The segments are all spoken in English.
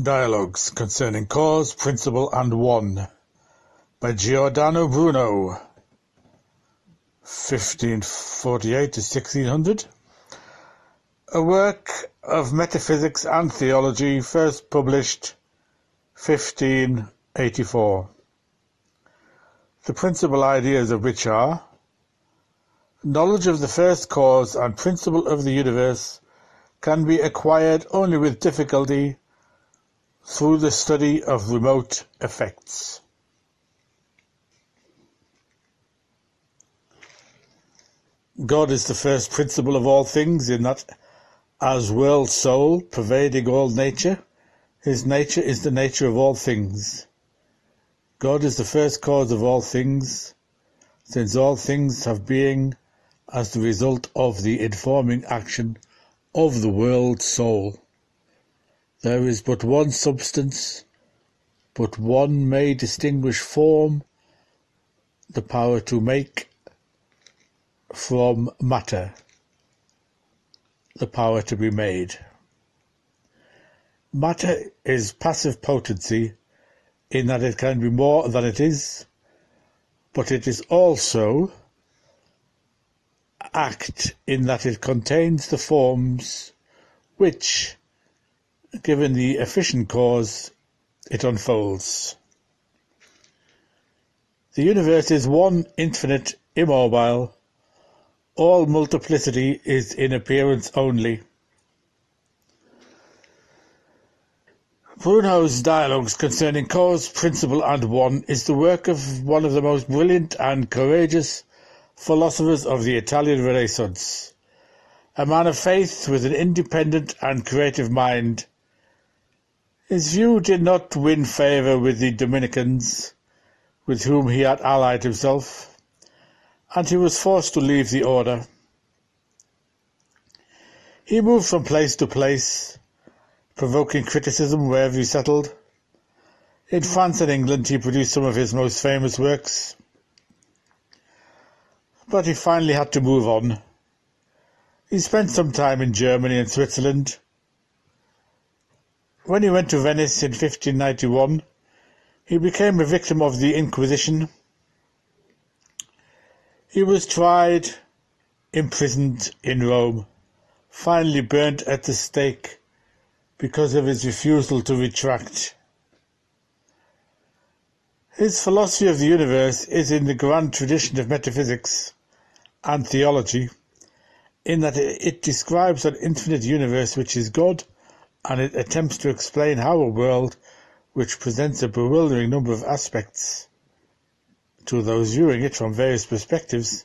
Dialogues concerning cause, principle, and one by Giordano Bruno, 1548 to 1600. A work of metaphysics and theology, first published 1584. The principal ideas of which are: knowledge of the first cause and principle of the universe can be acquired only with difficulty through the study of remote effects. God is the first principle of all things, in that, as world soul pervading all nature, his nature is the nature of all things. God is the first cause of all things, since all things have being as the result of the informing action of the world soul. There is but one substance, but one may distinguish form, the power to make, from matter, the power to be made. Matter is passive potency, in that it can be more than it is, but it is also act, in that it contains the forms which, given the efficient cause, it unfolds. The universe is one, infinite, immobile. All multiplicity is in appearance only. Bruno's Dialogues concerning cause, principle, and one is the work of one of the most brilliant and courageous philosophers of the Italian Renaissance, a man of faith with an independent and creative mind. His view did not win favour with the Dominicans, with whom he had allied himself, and he was forced to leave the order. He moved from place to place, provoking criticism wherever he settled. In France and England he produced some of his most famous works, but he finally had to move on. He spent some time in Germany and Switzerland. When he went to Venice in 1591, he became a victim of the Inquisition. He was tried, imprisoned in Rome, finally burnt at the stake because of his refusal to retract. His philosophy of the universe is in the grand tradition of metaphysics and theology, in that it describes an infinite universe which is God, and it attempts to explain how a world which presents a bewildering number of aspects to those viewing it from various perspectives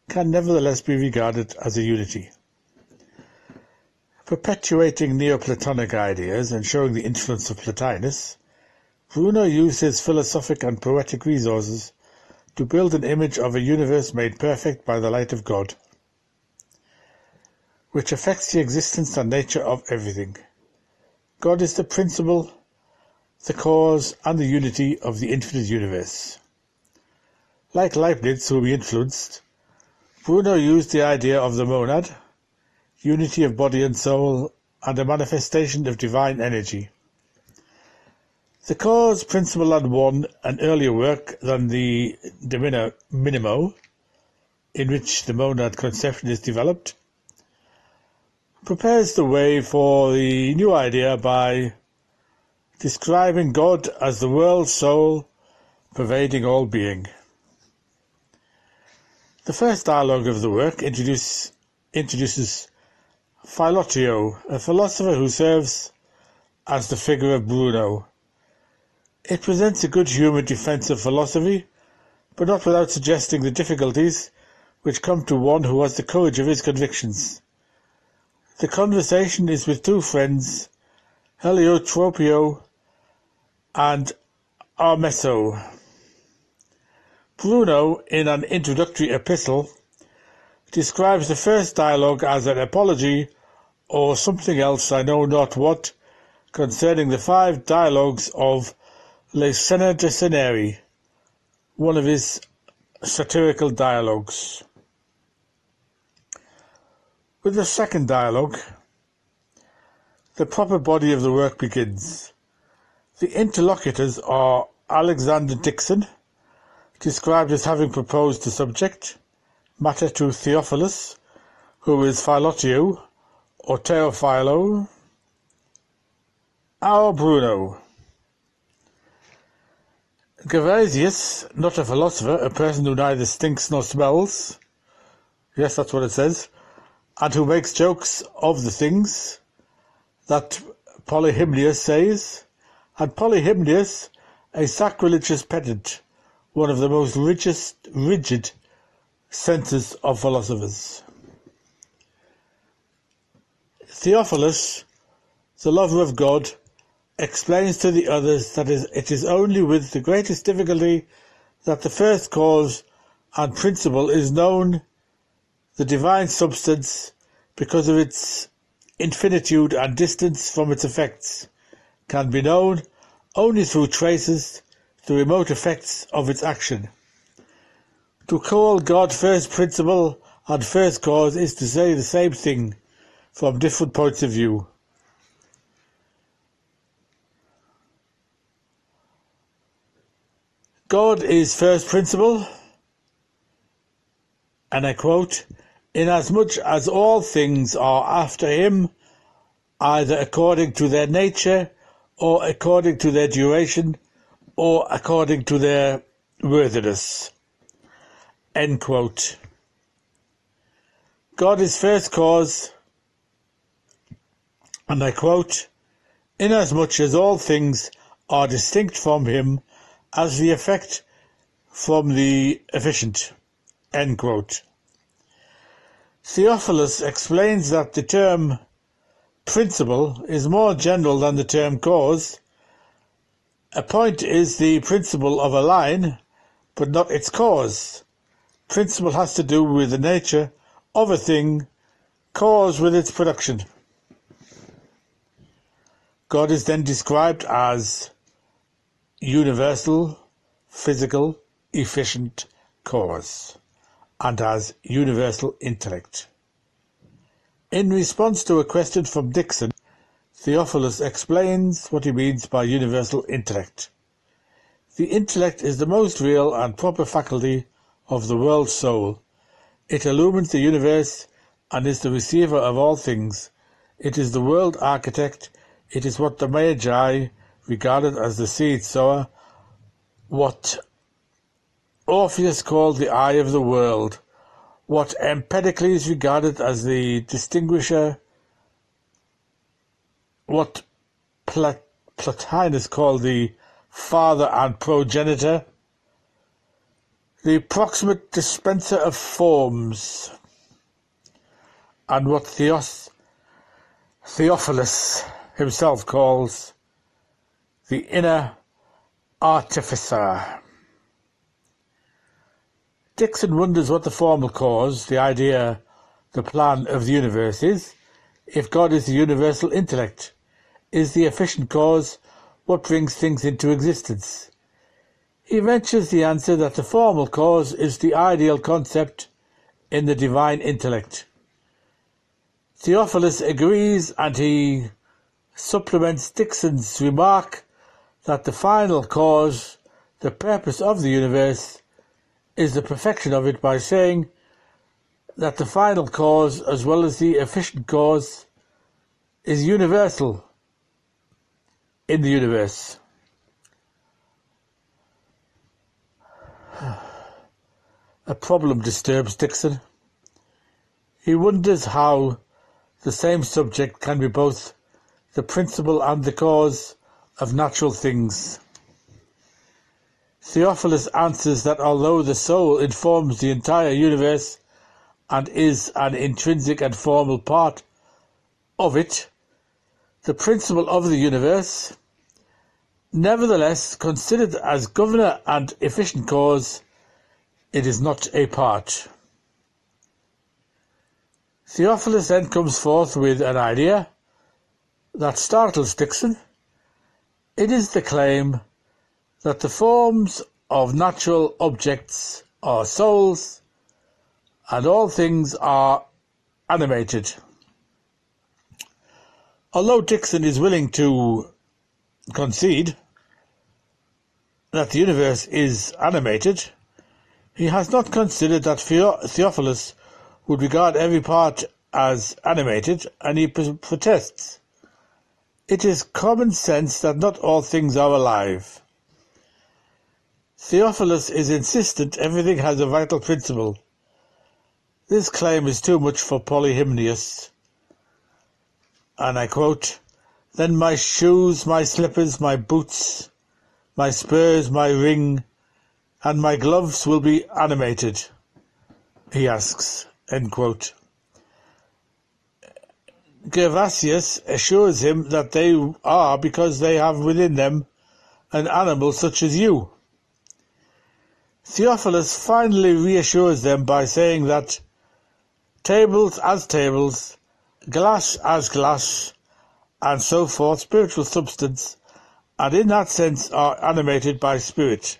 can nevertheless be regarded as a unity. Perpetuating Neoplatonic ideas and showing the influence of Plotinus, Bruno used his philosophic and poetic resources to build an image of a universe made perfect by the light of God, which affects the existence and nature of everything. God is the principle, the cause, and the unity of the infinite universe. Like Leibniz, whom he influenced, Bruno used the idea of the monad, unity of body and soul, and a manifestation of divine energy. The cause, principle, and one, an earlier work than the De Minimo, in which the monad conception is developed, prepares the way for the new idea by describing God as the world soul pervading all being. The first dialogue of the work introduces Poliinnio, a philosopher who serves as the figure of Bruno. It presents a good-humoured defence of philosophy, but not without suggesting the difficulties which come to one who has the courage of his convictions. The conversation is with two friends, Heliotropio and Armesso. Bruno, in an introductory epistle, describes the first dialogue as an apology, or something else I know not what, concerning the 5 dialogues of Le Scena de Scenari, one of his satirical dialogues. With the second dialogue, the proper body of the work begins. The interlocutors are Alexander Dixon, described as having proposed the subject matter to Theophilus, who is Philotio or Theophilo, or Bruno. Gervasius, not a philosopher, a person who neither stinks nor smells, yes, that's what it says, and who makes jokes of the things that Poliinnio says, and Poliinnio, a sacrilegious pedant, one of the most rigid censors of philosophers. Theophilus, the lover of God, explains to the others that it is only with the greatest difficulty that the first cause and principle is known, the divine substance, because of its infinitude and distance from its effects, can be known only through traces, the remote effects of its action. To call God first principle and first cause is to say the same thing from different points of view. God is first principle, and I quote, inasmuch as all things are after him, either according to their nature, or according to their duration, or according to their worthiness. End quote. God is first cause, and I quote, inasmuch as all things are distinct from him as the effect from the efficient. End quote. Theophilus explains that the term principle is more general than the term cause. A point is the principle of a line, but not its cause. Principle has to do with the nature of a thing, cause with its production. God is then described as universal, physical, efficient cause, and as universal intellect. In response to a question from Dixon, Theophilus explains what he means by universal intellect. The intellect is the most real and proper faculty of the world soul. It illumines the universe and is the receiver of all things. It is the world architect. It is what the Magi regarded as the seed sower, what Orpheus called the eye of the world, what Empedocles regarded as the distinguisher, what Plotinus called the father and progenitor, the proximate dispenser of forms, and what Theophilus himself calls the inner artificer. Dixon wonders what the formal cause, the idea, the plan of the universe is, if God is the universal intellect. Is the efficient cause what brings things into existence? He ventures the answer that the formal cause is the ideal concept in the divine intellect. Theophilus agrees, and he supplements Dixon's remark that the final cause, the purpose of the universe, is the perfection of it by saying that the final cause, as well as the efficient cause, is universal in the universe. A problem disturbs Dixon. He wonders how the same subject can be both the principle and the cause of natural things. Theophilus answers that although the soul informs the entire universe and is an intrinsic and formal part of it, the principle of the universe, nevertheless considered as governor and efficient cause, it is not a part. Theophilus then comes forth with an idea that startles Dixon. It is the claim that the forms of natural objects are souls and all things are animated. Although Dixon is willing to concede that the universe is animated, he has not considered that Theophilus would regard every part as animated, and he protests, "It is common sense that not all things are alive." Theophilus is insistent everything has a vital principle. This claim is too much for Poliinnio, and I quote, "Then my shoes, my slippers, my boots, my spurs, my ring, and my gloves will be animated," he asks. End quote. Gervasius assures him that they are because they have within them an animal such as you. Theophilus finally reassures them by saying that tables as tables, glass as glass, and so forth, spiritual substance, and in that sense are animated by spirit.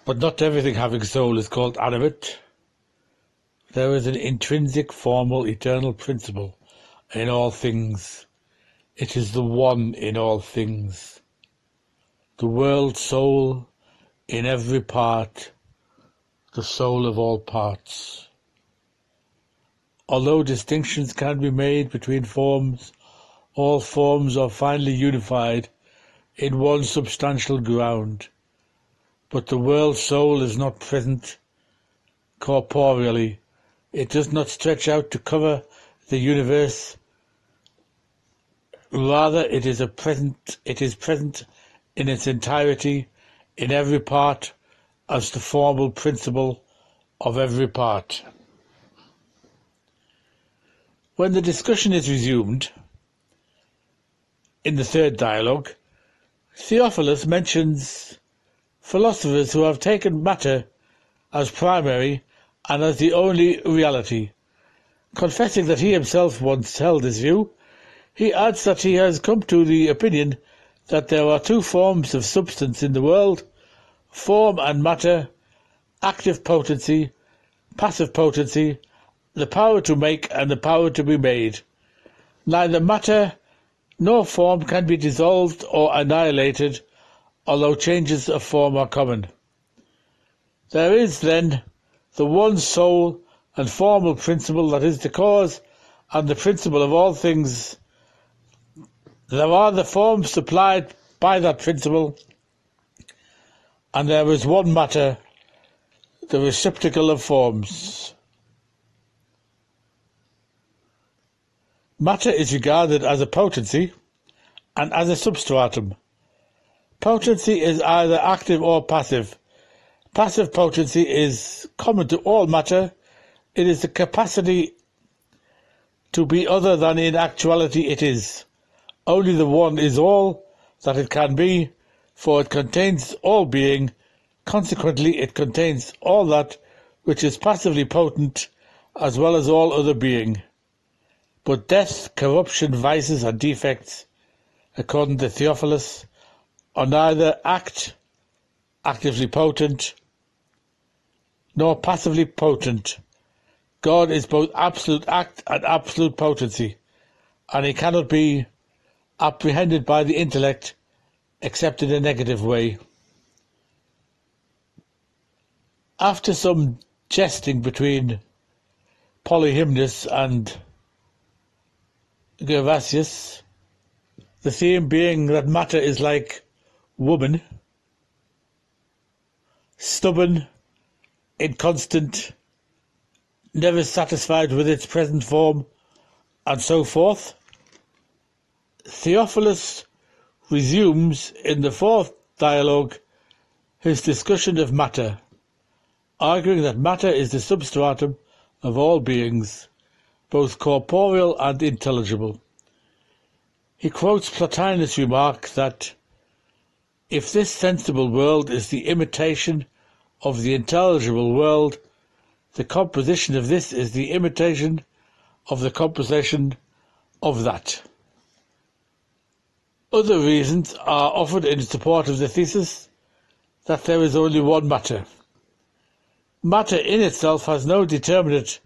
But not everything having soul is called animate. There is an intrinsic, formal, eternal principle in all things. It is the one in all things. The world soul in every part, the soul of all parts. Although distinctions can be made between forms, all forms are finally unified in one substantial ground. But the world soul is not present corporeally. It does not stretch out to cover the universe. Rather, it is present in its entirety, in every part, as the formal principle of every part. When the discussion is resumed, in the third dialogue, Theophilus mentions philosophers who have taken matter as primary and as the only reality. Confessing that he himself once held this view, he adds that he has come to the opinion that there are two forms of substance in the world, form and matter, active potency, passive potency, the power to make and the power to be made. Neither matter nor form can be dissolved or annihilated, although changes of form are common. There is, then, the one soul and formal principle that is the cause and the principle of all things. There are the forms supplied by that principle, and there is one matter, the receptacle of forms. Matter is regarded as a potency and as a substratum. Potency is either active or passive. Passive potency is common to all matter. It is the capacity to be other than in actuality it is. Only the one is all that it can be, for it contains all being. Consequently, it contains all that which is passively potent, as well as all other being. But death, corruption, vices, and defects, according to Theophilus, are neither actively potent, nor passively potent. God is both absolute act and absolute potency, and he cannot be apprehended by the intellect except in a negative way. After some jesting between Poliinnio and Gervasius, the theme being that matter is like woman, stubborn, inconstant, never satisfied with its present form, and so forth, Theophilus resumes in the fourth dialogue his discussion of matter, arguing that matter is the substratum of all beings, both corporeal and intelligible. He quotes Plotinus' remark that if this sensible world is the imitation of the intelligible world, the composition of this is the imitation of the composition of that. Other reasons are offered in support of the thesis that there is only one matter. Matter in itself has no determinate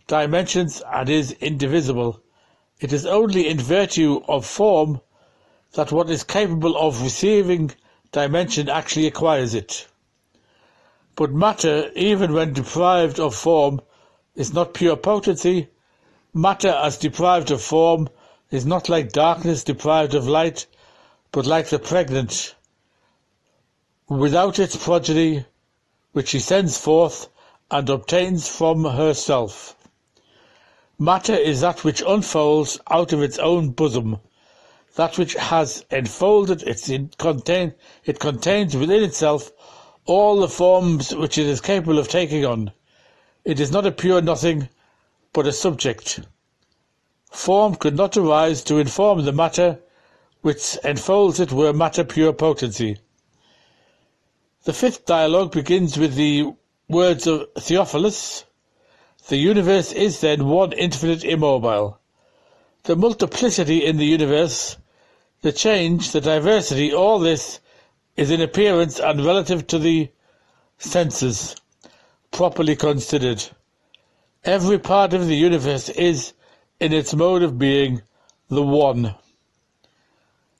dimensions and is indivisible. It is only in virtue of form that what is capable of receiving dimension actually acquires it. But matter, even when deprived of form, is not pure potency. Matter as deprived of form is not like darkness deprived of light, but like the pregnant, without its progeny, which she sends forth and obtains from herself. Matter is that which unfolds out of its own bosom, that which has enfolded it contains within itself all the forms which it is capable of taking on. It is not a pure nothing, but a subject. Form could not arise to inform the matter which enfolds it were matter pure potency. The fifth dialogue begins with the words of Theophilus. The universe is then one infinite immobile. The multiplicity in the universe, the change, the diversity, all this is in appearance and relative to the senses, properly considered. Every part of the universe is, in its mode of being, the one.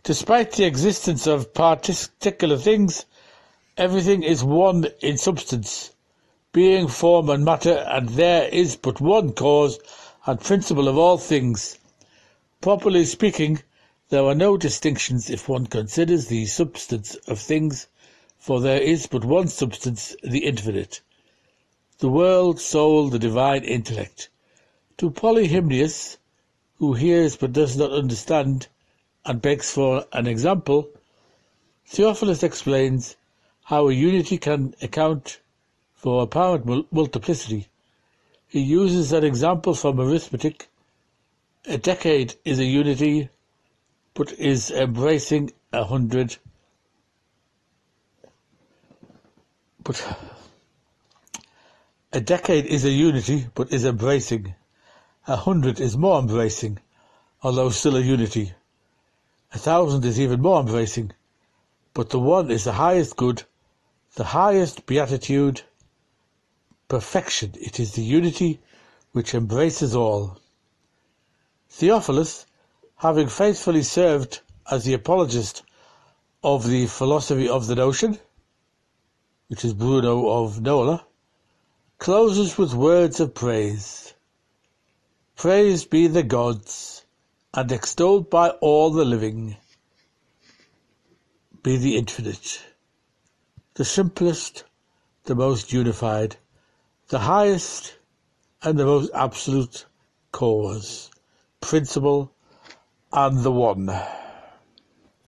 Despite the existence of particular things, everything is one in substance, being, form and matter, and there is but one cause and principle of all things. Properly speaking, there are no distinctions if one considers the substance of things, for there is but one substance, the infinite, the world, soul, the divine intellect. To Poliinnio, who hears but does not understand, and begs for an example, Theophilus explains how a unity can account for apparent multiplicity. He uses an example from arithmetic. A decade is a unity, but is embracing 100. A decade is a unity, but is embracing. 100 is more embracing, although still a unity. 1,000 is even more embracing, but the one is the highest good, the highest beatitude, perfection. It is the unity which embraces all. Theophilus, having faithfully served as the apologist of the philosophy of the notion, which is Bruno of Nola, closes with words of praise. Praised be the gods, and extolled by all the living, be the infinite, the simplest, the most unified, the highest and the most absolute cause, principle, and the one.